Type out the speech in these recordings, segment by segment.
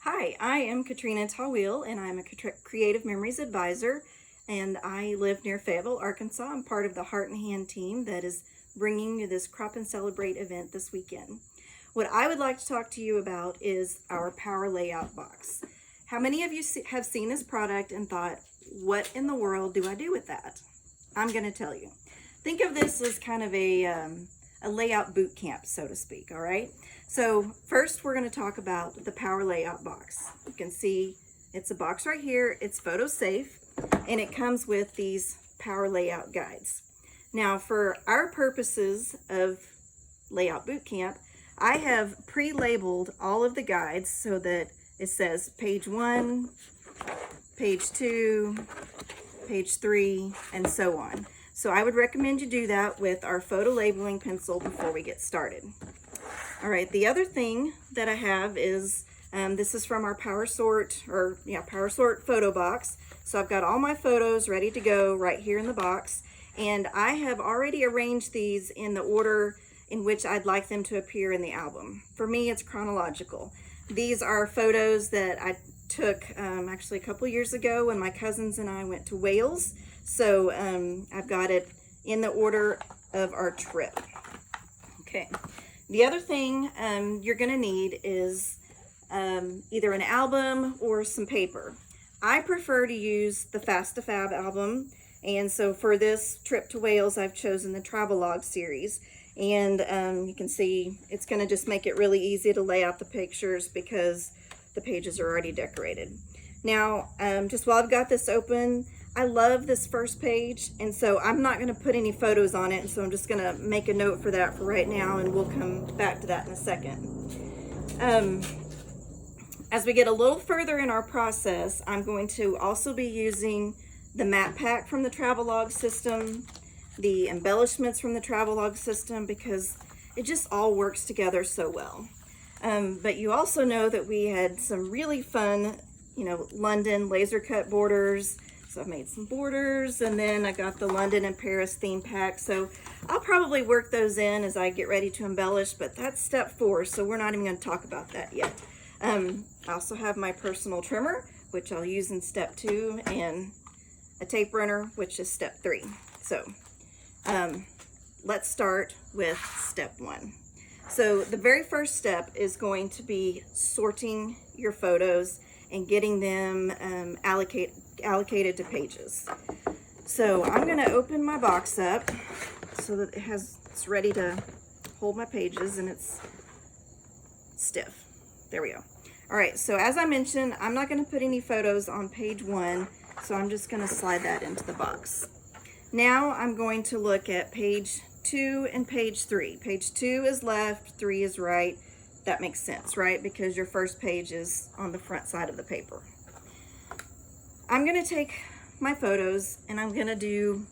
Hi, I am Katrina Tawil, and I'm a Creative Memories Advisor, and I live near Fayetteville, Arkansas. I'm part of the Heart and Hand team that is bringing you this Crop and Celebrate event this weekend. What I would like to talk to you about is our Power Layout Box. How many of you have seen this product and thought, what in the world do I do with that? I'm going to tell you. Think of this as kind of a layout boot camp, so to speak, all right? So first we're going to talk about the Power Layout Box. You can see it's a box right here. It's photo safe, and it comes with these Power Layout guides. Now for our purposes of Layout Boot Camp, I have pre-labeled all of the guides so that it says page 1, page 2, page 3, and so on. So I would recommend you do that with our photo labeling pencil before we get started. All right, the other thing that I have is, this is from our Power Sort photo box. So I've got all my photos ready to go right here in the box, and I have already arranged these in the order in which I'd like them to appear in the album. For me, it's chronological. These are photos that I took actually a couple years ago when my cousins and I went to Wales. So I've got it in the order of our trip. Okay. The other thing you're going to need is either an album or some paper. I prefer to use the Fast to Fab album, and so for this trip to Wales, I've chosen the Travelog series. And you can see it's going to just make it really easy to lay out the pictures because the pages are already decorated. Now, just while I've got this open, I love this first page, and so I'm not going to put any photos on it, and so I'm just going to make a note for that for right now, and we'll come back to that in a second. As we get a little further in our process, I'm going to also be using the map pack from the Travelog system, the embellishments from the Travelog system, because it just all works together so well. But you also know that we had some really fun, London laser cut borders. So I've made some borders, and then I got the London and Paris theme pack. So I'll probably work those in as I get ready to embellish, but that's step 4, so we're not even going to talk about that yet. I also have my personal trimmer, which I'll use in step 2, and a tape runner, which is step 3. So let's start with step 1. So the very first step is going to be sorting your photos and getting them allocated to pages. So I'm going to open my box up so that it's ready to hold my pages, and it's stiff. There we go. All right, so as I mentioned, I'm not going to put any photos on page 1, so I'm just going to slide that into the box. Now I'm going to look at page 2 and page 3. Page 2 is left, 3 is right. That makes sense, right? Because your first page is on the front side of the paper. I'm going to take my photos and I'm going to do,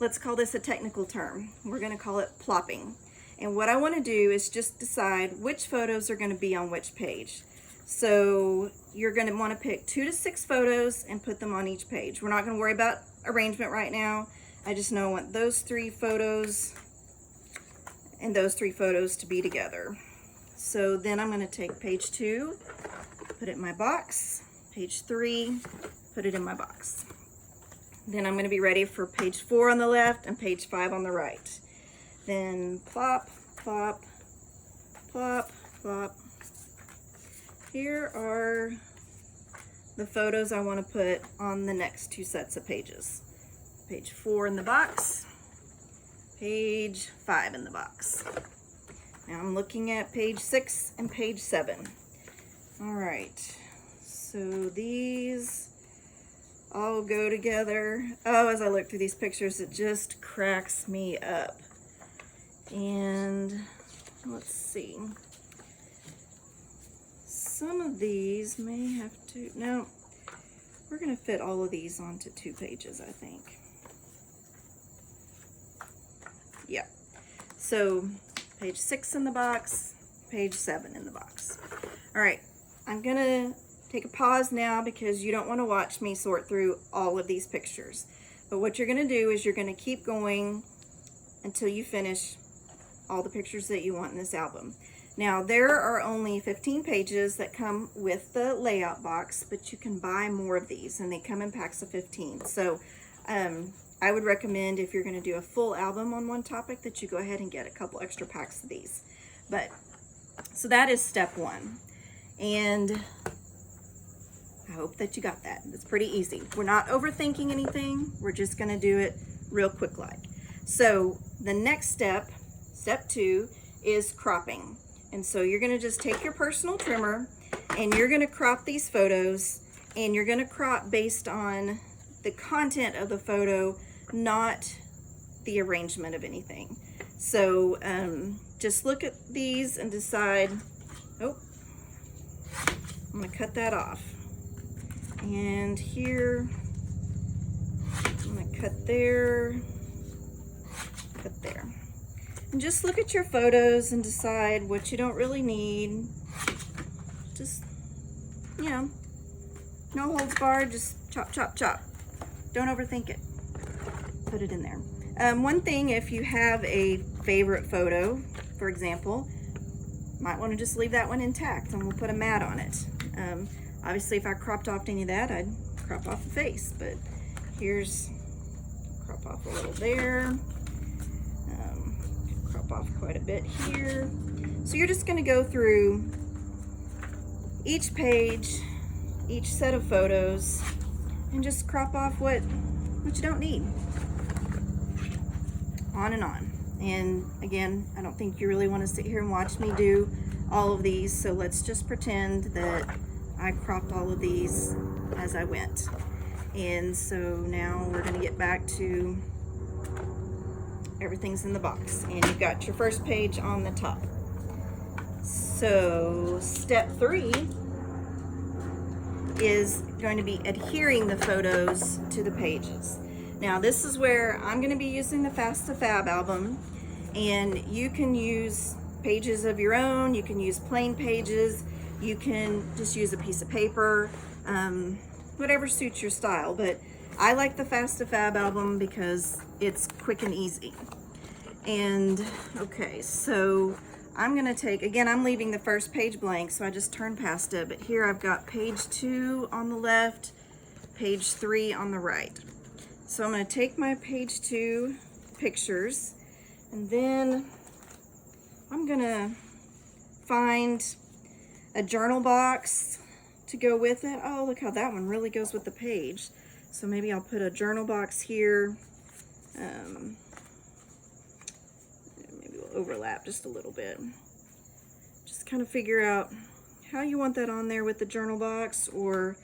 let's call this a technical term. We're going to call it plopping. And what I want to do is just decide which photos are going to be on which page. So you're going to want to pick 2 to 6 photos and put them on each page. We're not going to worry about arrangement right now. I just know I want those 3 photos and those 3 photos to be together. So then I'm going to take page 2, put it in my box, page 3, put it in my box. Then I'm going to be ready for page 4 on the left and page 5 on the right. Then plop, plop, plop, plop. Here are the photos I want to put on the next 2 sets of pages. Page 4 in the box, page 5 in the box. Now I'm looking at page 6 and page 7. All right, so these all go together. Oh, as I look through these pictures, it just cracks me up. And let's see. Some of these may have to, no, we're going to fit all of these onto 2 pages, I think. Yeah. So page 6 in the box, page 7 in the box. All right, I'm gonna take a pause now because you don't want to watch me sort through all of these pictures. But what you're gonna do is you're gonna keep going until you finish all the pictures that you want in this album. Now there are only 15 pages that come with the layout box, but you can buy more of these and they come in packs of 15. So I would recommend, if you're going to do a full album on one topic, that you go ahead and get a couple extra packs of these. But so that is step one, and I hope that you got that. It's pretty easy. We're not overthinking anything. We're just going to do it real quick like. So the next step, step two, is cropping. And so you're going to just take your personal trimmer and you're going to crop these photos, and you're going to crop based on the content of the photo, not the arrangement of anything. So just look at these and decide, oh, I'm going to cut that off. And here, I'm going to cut there, cut there. And just look at your photos and decide what you don't really need. Just, you know, no holds barred, just chop, chop, chop. Don't overthink it. Put it in there. One thing, if you have a favorite photo, for example, might want to just leave that one intact and we'll put a mat on it. Obviously, if I cropped off any of that, I'd crop off the face, but here's, crop off a little there. Crop off quite a bit here. So you're just going to go through each page, each set of photos, and just crop off what you don't need. On and on. And again, I don't think you really want to sit here and watch me do all of these, so let's just pretend that I cropped all of these as I went. And so now we're going to get back to everything's in the box, and you've got your first page on the top. So step three is going to be adhering the photos to the pages. Now this is where I'm going to be using the Fast to Fab album, and you can use pages of your own, you can use plain pages, you can just use a piece of paper, whatever suits your style, but I like the Fast to Fab album because it's quick and easy. And okay, so I'm gonna take, again, I'm leaving the first page blank, so I just turn past it, but here I've got page 2 on the left, page 3 on the right. So I'm gonna take my page 2 pictures, and then I'm gonna find a journal box to go with it. Oh, look how that one really goes with the page. So maybe I'll put a journal box here. Maybe we'll overlap just a little bit. Just kind of figure out how you want that on there with the journal box, or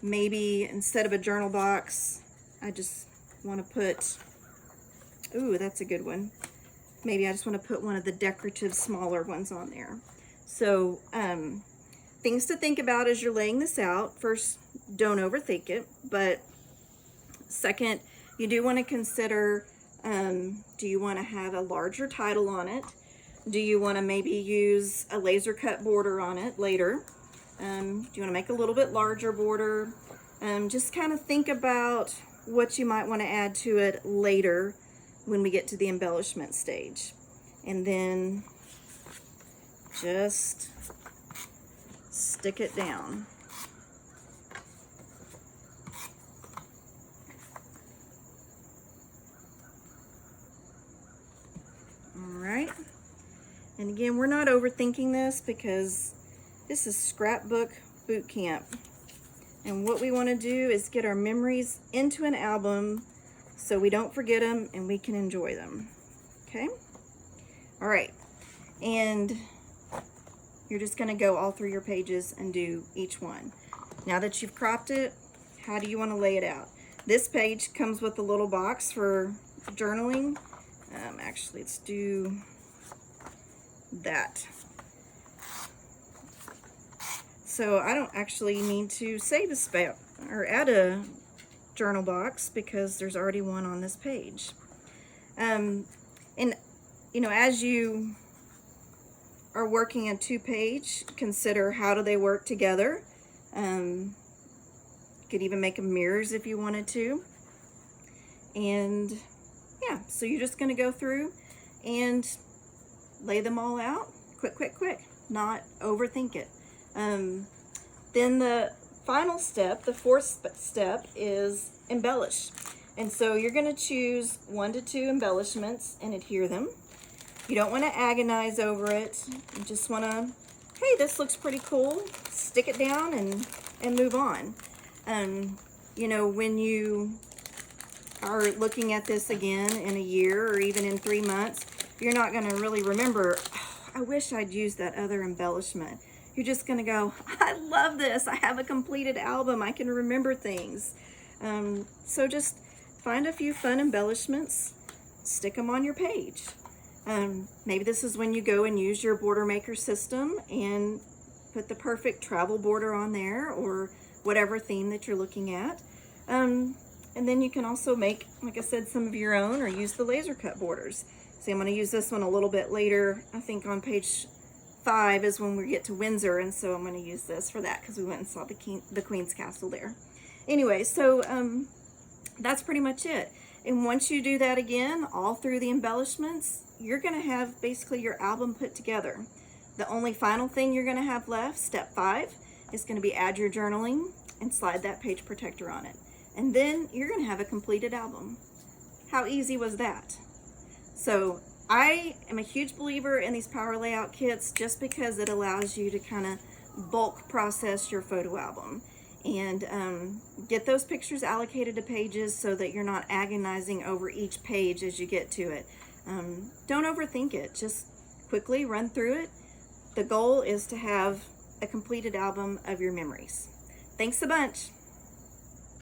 maybe instead of a journal box, I just want to put, ooh, that's a good one. Maybe I just want to put one of the decorative smaller ones on there. So things to think about as you're laying this out. First, don't overthink it, but second, you do want to consider, do you want to have a larger title on it? Do you want to maybe use a laser cut border on it later? Do you want to make a little bit larger border? Just kind of think about what you might want to add to it later when we get to the embellishment stage. And then just stick it down. All right. And again, we're not overthinking this because this is scrapbook boot camp. And what we want to do is get our memories into an album so we don't forget them and we can enjoy them. Okay? All right. And you're just going to go all through your pages and do each one. Now that you've cropped it, how do you want to lay it out? This page comes with a little box for journaling. Actually, let's do that. So I don't actually need to save a space or add a journal box because there's already one on this page. And you know, as you are working a 2-page, consider how do they work together. You could even make them mirrors if you wanted to. And yeah, so you're just going to go through and lay them all out quick, quick, quick, not overthink it. Then the final step, the fourth step, is embellish. And so you're going to choose 1 to 2 embellishments and adhere them. You don't want to agonize over it. You just want to, hey, this looks pretty cool. Stick it down and move on. You know, when you are looking at this again in a year or even in 3 months, you're not going to really remember, oh, I wish I'd used that other embellishment. You're just going to go, I love this. I have a completed album. I can remember things. So just find a few fun embellishments, stick them on your page. Maybe this is when you go and use your border maker system and put the perfect travel border on there, or whatever theme that you're looking at. And then you can also make, like I said, some of your own, or use the laser cut borders. See, I'm going to use this one a little bit later. I think on page 5 is when we get to Windsor, and so I'm going to use this for that because we went and saw the Queen's Castle there. Anyway, so that's pretty much it. And once you do that again, all through the embellishments, you're going to have basically your album put together. The only final thing you're going to have left, step 5, is going to be add your journaling and slide that page protector on it. And then you're going to have a completed album. How easy was that? So I am a huge believer in these power layout kits just because it allows you to kind of bulk process your photo album and get those pictures allocated to pages so that you're not agonizing over each page as you get to it. Don't overthink it. Just quickly run through it. The goal is to have a completed album of your memories. Thanks a bunch.